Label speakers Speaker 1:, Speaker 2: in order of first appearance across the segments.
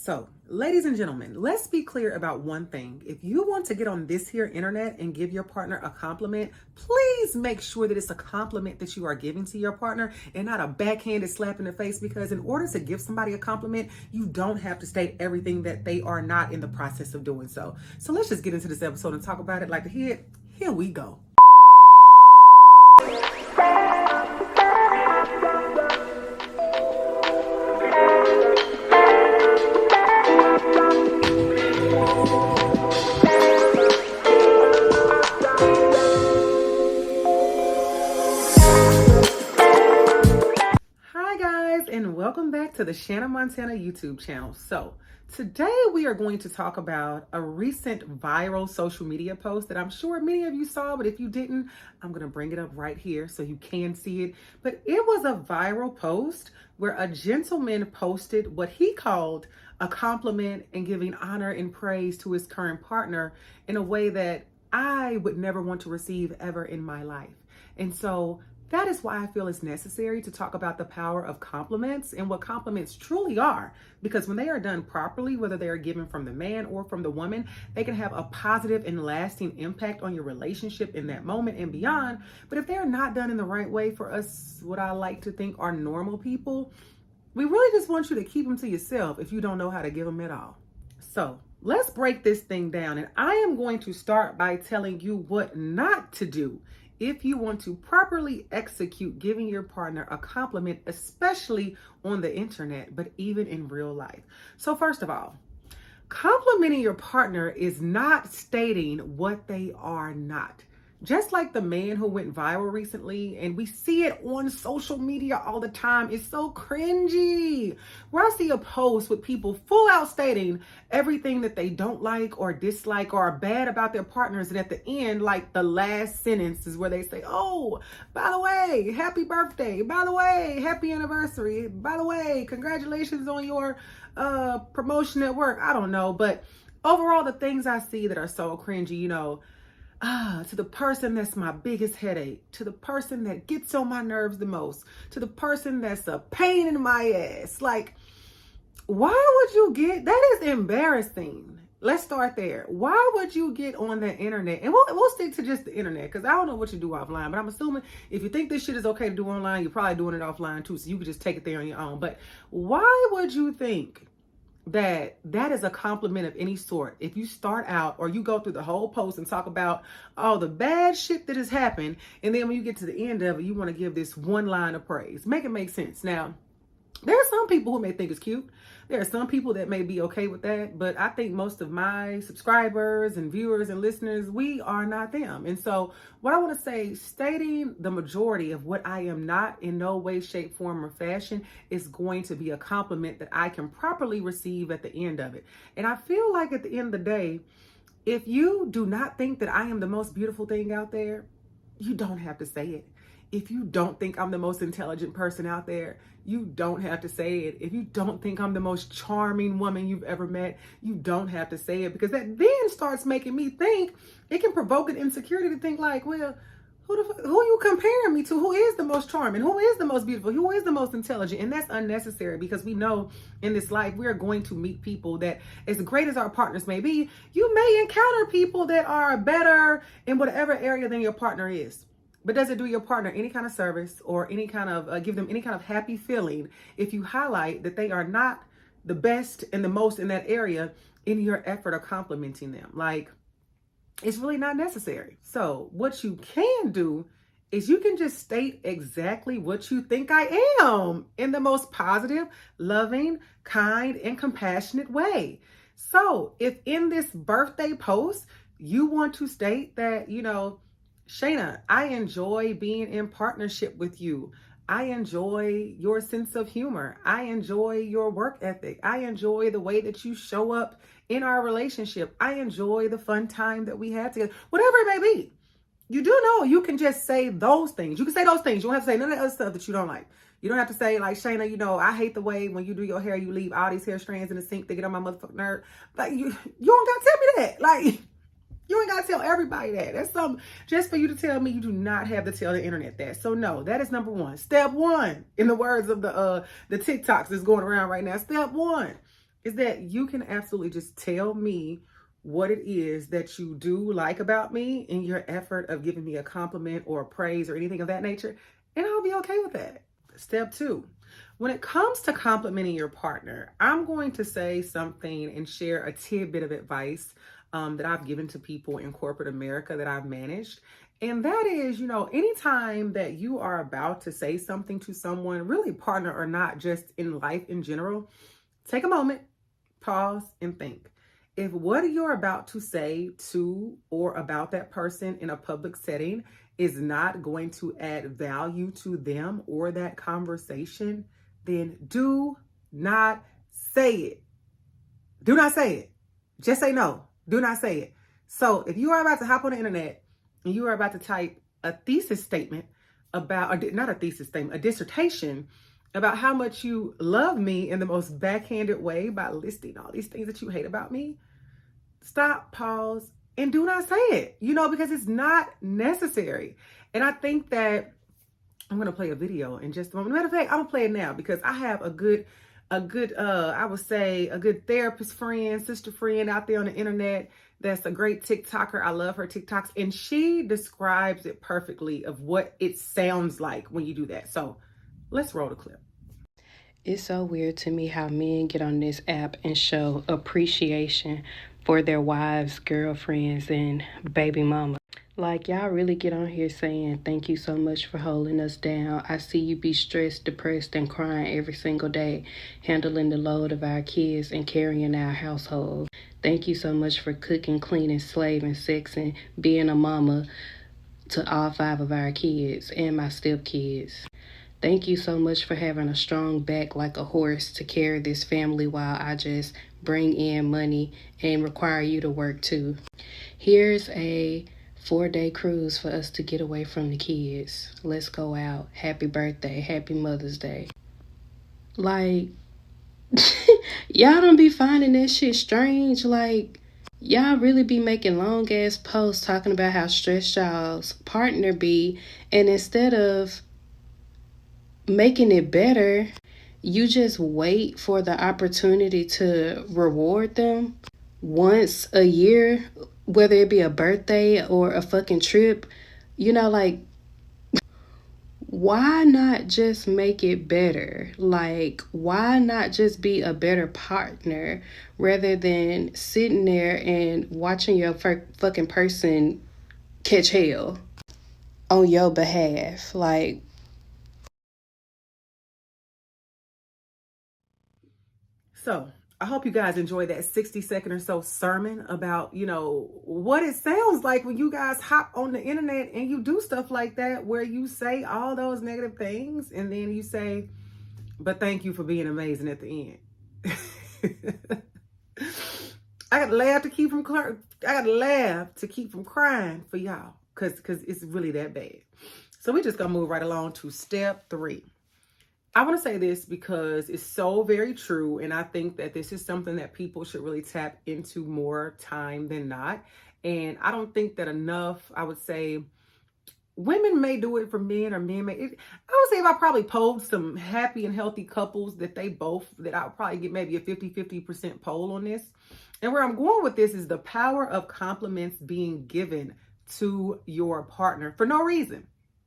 Speaker 1: So, ladies and gentlemen, let's be clear about one thing. If you want to get on this here internet and give your partner a compliment, please make sure that it's a compliment that you are giving to your partner and not a backhanded slap in the face, because in order to give somebody a compliment, you don't have to state everything that they are not in the process of doing so. So let's just get into this episode and talk about it like the head. Here we go. And welcome back to the Shanna Montana YouTube channel. So today we are going to talk about a recent viral social media post that I'm sure many of you saw, but if you didn't, I'm going to bring it up right here so you can see it. But it was a viral post where a gentleman posted what he called a compliment and giving honor and praise to his current partner in a way that I would never want to receive ever in my life. And so that is why I feel it's necessary to talk about the power of compliments and what compliments truly are. Because when they are done properly, whether they are given from the man or from the woman, they can have a positive and lasting impact on your relationship in that moment and beyond. But if they are not done in the right way, for us, what I like to think are normal people, we really just want you to keep them to yourself if you don't know how to give them at all. So let's break this thing down. And I am going to start by telling you what not to do if you want to properly execute giving your partner a compliment, especially on the internet, but even in real life. So first of all, complimenting your partner is not stating what they are not. Just like the man who went viral recently, and we see it on social media all the time, it's so cringy. Where I see a post with people full out stating everything that they don't like or dislike or are bad about their partners, and at the end, like the last sentence is where they say, oh, by the way, happy birthday. By the way, happy anniversary. By the way, congratulations on your promotion at work. I don't know, but overall, the things I see that are so cringy, to the person that's my biggest headache, to the person that gets on my nerves the most, to the person that's a pain in my ass. Like, why would you get, that is embarrassing. Let's start there. Why would you get on the internet? And we'll stick to just the internet, because I don't know what you do offline, but I'm assuming if you think this shit is okay to do online, you're probably doing it offline too, so you could just take it there on your own. But why would you think that is a compliment of any sort if you start out or you go through the whole post and talk about all the bad shit that has happened, and then when you get to the end of it, you want to give this one line of praise? Make it make sense. Now, there are some people who may think it's cute. There are some people that may be okay with that, but I think most of my subscribers and viewers and listeners, we are not them. And so what I want to say, stating the majority of what I am not in no way, shape, form, or fashion is going to be a compliment that I can properly receive at the end of it. And I feel like at the end of the day, if you do not think that I am the most beautiful thing out there, you don't have to say it. If you don't think I'm the most intelligent person out there, you don't have to say it. If you don't think I'm the most charming woman you've ever met, you don't have to say it, because that then starts making me think, it can provoke an insecurity to think like, well, who are you comparing me to? Who is the most charming? Who is the most beautiful? Who is the most intelligent? And that's unnecessary, because we know in this life, we are going to meet people that, as great as our partners may be, you may encounter people that are better in whatever area than your partner is. But does it do your partner any kind of service or any kind of give them any kind of happy feeling if you highlight that they are not the best and the most in that area in your effort of complimenting them? Like, it's really not necessary. So what you can do is you can just state exactly what you think I am in the most positive, loving, kind, and compassionate way. So if in this birthday post, you want to state that, Shayna, I enjoy being in partnership with you. I enjoy your sense of humor. I enjoy your work ethic. I enjoy the way that you show up in our relationship. I enjoy the fun time that we had together. Whatever it may be. You do know you can just say those things. You can say those things. You don't have to say none of the other stuff that you don't like. You don't have to say, like, Shayna, I hate the way when you do your hair, you leave all these hair strands in the sink. They get on my motherfucking nerve. Like, you don't got to tell me that. Like, you ain't got to tell everybody that. That's something just for you to tell me. You do not have to tell the internet that. So no, that is number one. Step one, in the words of the TikToks that's going around right now. Step one, is that you can absolutely just tell me what it is that you do like about me in your effort of giving me a compliment or a praise or anything of that nature, and I'll be okay with that. Step two, when it comes to complimenting your partner, I'm going to say something and share a tidbit of advice that I've given to people in corporate America that I've managed. And that is, anytime that you are about to say something to someone, really partner or not, just in life in general, take a moment, pause, and think. If what you're about to say to or about that person in a public setting is not going to add value to them or that conversation, then do not say it. Do not say it. Just say no. Do not say it. So if you are about to hop on the internet and you are about to type a thesis statement about, or not a thesis statement, a dissertation about how much you love me in the most backhanded way by listing all these things that you hate about me, stop, pause, and do not say it, because it's not necessary. And I think that I'm going to play a video in just a moment. Matter of fact, I'm going to play it now because I have a good, I would say a good therapist friend, sister friend out there on the internet that's a great TikToker. I love her TikToks, and she describes it perfectly of what it sounds like when you do that. So let's roll the clip.
Speaker 2: It's so weird to me how men get on this app and show appreciation for their wives, girlfriends, and baby mama. Like, y'all really get on here saying, thank you so much for holding us down. I see you be stressed, depressed, and crying every single day, handling the load of our kids and carrying our household. Thank you so much for cooking, cleaning, slaving, sexing, being a mama to all 5 of our kids and my stepkids. Thank you so much for having a strong back like a horse to carry this family while I just bring in money and require you to work too. Here's a 4-day cruise for us to get away from the kids. Let's go out. Happy birthday. Happy Mother's Day. Like, y'all don't be finding that shit strange. Like, y'all really be making long ass posts talking about how stressed y'all's partner be, and instead of making it better, you just wait for the opportunity to reward them once a year, whether it be a birthday or a fucking trip. Like, why not just make it better? Like, why not just be a better partner rather than sitting there and watching your fucking person catch hell on your behalf? Like,
Speaker 1: so I hope you guys enjoyed that 60-second or so sermon about, what it sounds like when you guys hop on the internet and you do stuff like that, where you say all those negative things and then you say, but thank you for being amazing at the end. I got to laugh to keep from crying for y'all because it's really that bad. So we're just going to move right along to step 3. I want to say this because it's so very true. And I think that this is something that people should really tap into more time than not. And I don't think that enough, I would say, women may do it for men or men may. I would say if I probably polled some happy and healthy couples that I'll probably get maybe a 50% poll on this. And where I'm going with this is the power of compliments being given to your partner for no reason.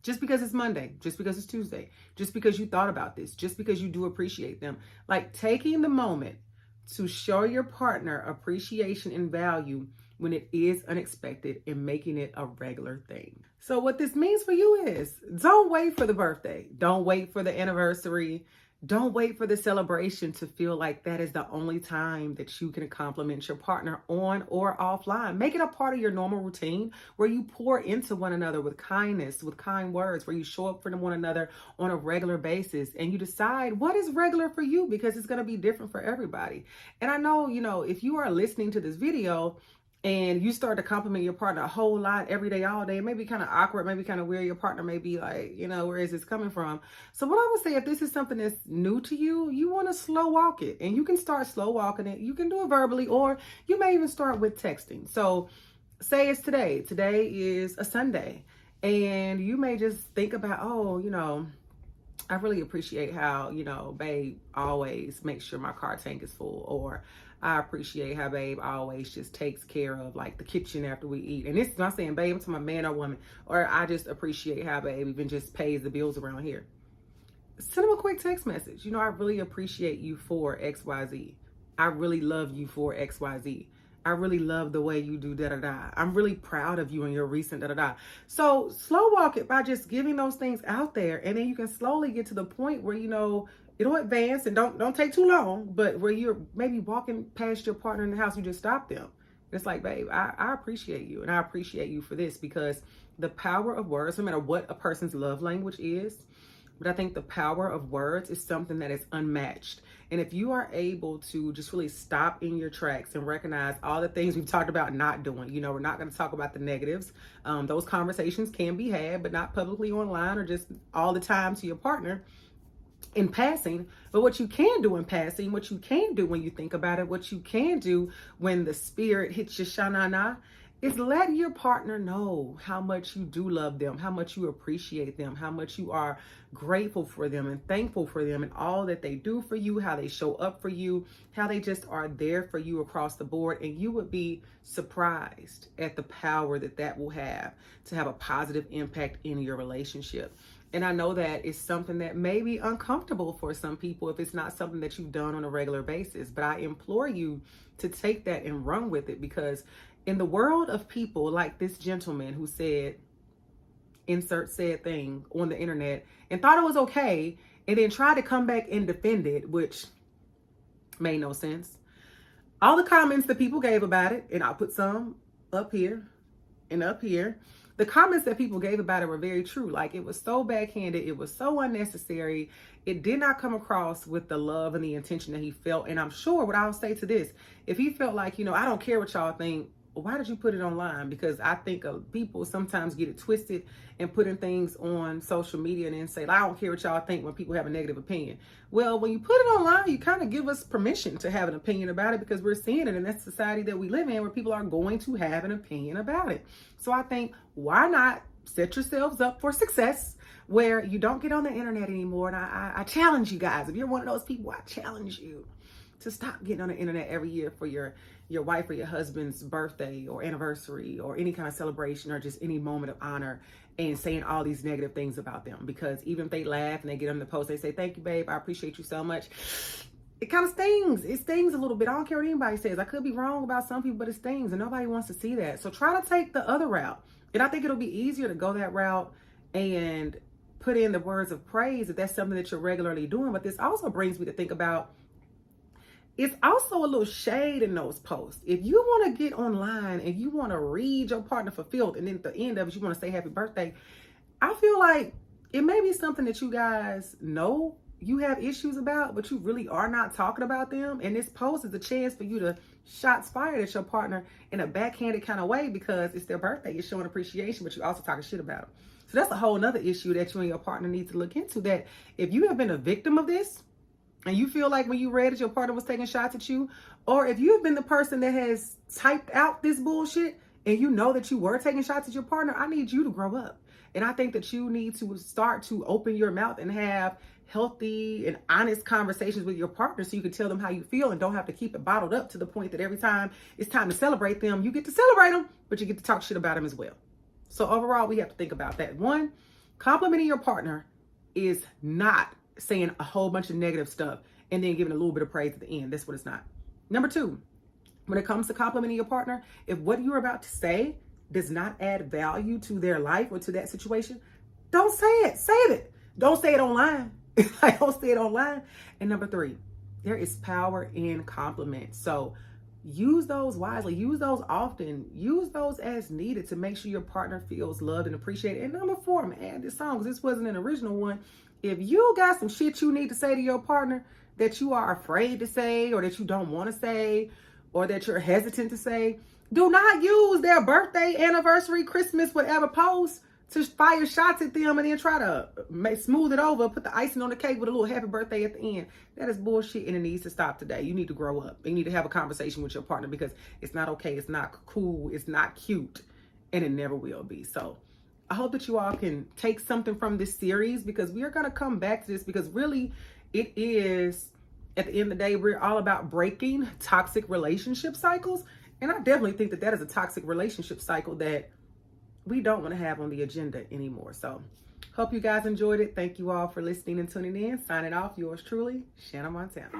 Speaker 1: Just because it's Monday, just because it's Tuesday, just because you thought about this, just because you do appreciate them. Like taking the moment to show your partner appreciation and value when it is unexpected and making it a regular thing. So what this means for you is don't wait for the birthday. Don't wait for the anniversary. Don't wait for the celebration to feel like that is the only time that you can compliment your partner on or offline. Make it a part of your normal routine where you pour into one another with kindness, with kind words, where you show up for one another on a regular basis and you decide what is regular for you because it's going to be different for everybody. And I know, if you are listening to this video and you start to compliment your partner a whole lot every day, all day, it may be kind of awkward, maybe kind of weird. Your partner may be like, where is this coming from? So what I would say, if this is something that's new to you, you want to slow walk it, and you can start slow walking it. You can do it verbally, or you may even start with texting. So say it's today. Today is a Sunday, and you may just think about, I really appreciate how, babe always makes sure my car tank is full. Or I appreciate how babe always just takes care of like the kitchen after we eat. And this is not saying babe to my man or woman. Or I just appreciate how babe even just pays the bills around here. Send them a quick text message. I really appreciate you for XYZ. I really love you for XYZ. I really love the way you do da-da-da. I'm really proud of you and your recent da-da-da. So slow walk it by just giving those things out there. And then you can slowly get to the point where, it'll advance and don't take too long, but where you're maybe walking past your partner in the house, you just stop them. It's like, babe, I appreciate you. And I appreciate you for this, because the power of words, no matter what a person's love language is, but I think the power of words is something that is unmatched. And if you are able to just really stop in your tracks and recognize all the things we've talked about not doing, we're not going to talk about the negatives. Those conversations can be had, but not publicly online or just all the time to your partner in passing. But what you can do in passing, what you can do when you think about it, what you can do when the spirit hits your shanana, is letting your partner know how much you do love them, how much you appreciate them, how much you are grateful for them and thankful for them and all that they do for you, how they show up for you, how they just are there for you across the board. And you would be surprised at the power that will have to have a positive impact in your relationship. And I know that it's something that may be uncomfortable for some people if it's not something that you've done on a regular basis. But I implore you to take that and run with it, because in the world of people like this gentleman who said, insert said thing on the internet and thought it was okay, and then tried to come back and defend it, which made no sense. All the comments that people gave about it, and I'll put some up here and up here, the comments that people gave about it were very true. Like, it was so backhanded, it was so unnecessary. It did not come across with the love and the intention that he felt. And I'm sure what I'll say to this, if he felt like, I don't care what y'all think, why did you put it online? Because I think people sometimes get it twisted and putting things on social media and then say, I don't care what y'all think when people have a negative opinion. Well, when you put it online, you kind of give us permission to have an opinion about it, because we're seeing it in that society that we live in where people are going to have an opinion about it. So I think, why not set yourselves up for success where you don't get on the internet anymore? And I challenge you guys, if you're one of those people, I challenge you to stop getting on the internet every year for your wife or your husband's birthday or anniversary or any kind of celebration or just any moment of honor and saying all these negative things about them. Because even if they laugh and they get on the post, they say, thank you, babe, I appreciate you so much, it kind of stings. It stings a little bit. I don't care what anybody says. I could be wrong about some people, but it stings and nobody wants to see that. So try to take the other route. And I think it'll be easier to go that route and put in the words of praise if that's something that you're regularly doing. But this also brings me to think about, it's also a little shade in those posts. If you want to get online and you want to read your partner for filth, and then at the end of it, you want to say happy birthday, I feel like it may be something that you guys know you have issues about, but you really are not talking about them. And this post is a chance for you to shots fired at your partner in a backhanded kind of way, because it's their birthday. You're showing appreciation, but you're also talking shit about them. So that's a whole nother issue that you and your partner need to look into, that if you have been a victim of this, and you feel like when you read it, your partner was taking shots at you, or if you have been the person that has typed out this bullshit and you know that you were taking shots at your partner, I need you to grow up. And I think that you need to start to open your mouth and have healthy and honest conversations with your partner, so you can tell them how you feel and don't have to keep it bottled up to the point that every time it's time to celebrate them, you get to celebrate them, but you get to talk shit about them as well. So overall, we have to think about that. One, complimenting your partner is not saying a whole bunch of negative stuff and then giving a little bit of praise at the end. That's what it's not. Number two, when it comes to complimenting your partner, if what you're about to say does not add value to their life or to that situation, don't say it. Save it. Don't say it online. Don't say it online. And number three, there is power in compliments. So use those wisely. Use those often. Use those as needed to make sure your partner feels loved and appreciated. And number four, I'm gonna add this song because this wasn't an original one. If you got some shit you need to say to your partner that you are afraid to say, or that you don't want to say, or that you're hesitant to say, do not use their birthday, anniversary, Christmas, whatever post to fire shots at them and then try to smooth it over, put the icing on the cake with a little happy birthday at the end. That is bullshit, and it needs to stop today. You need to grow up. You need to have a conversation with your partner, because it's not okay. It's not cool. It's not cute, and it never will be. So I hope that you all can take something from this series, because we are going to come back to this, because really it is, at the end of the day, we're all about breaking toxic relationship cycles. And I definitely think that that is a toxic relationship cycle that we don't want to have on the agenda anymore. So hope you guys enjoyed it. Thank you all for listening and tuning in. Signing off, yours truly, Shanna Montana.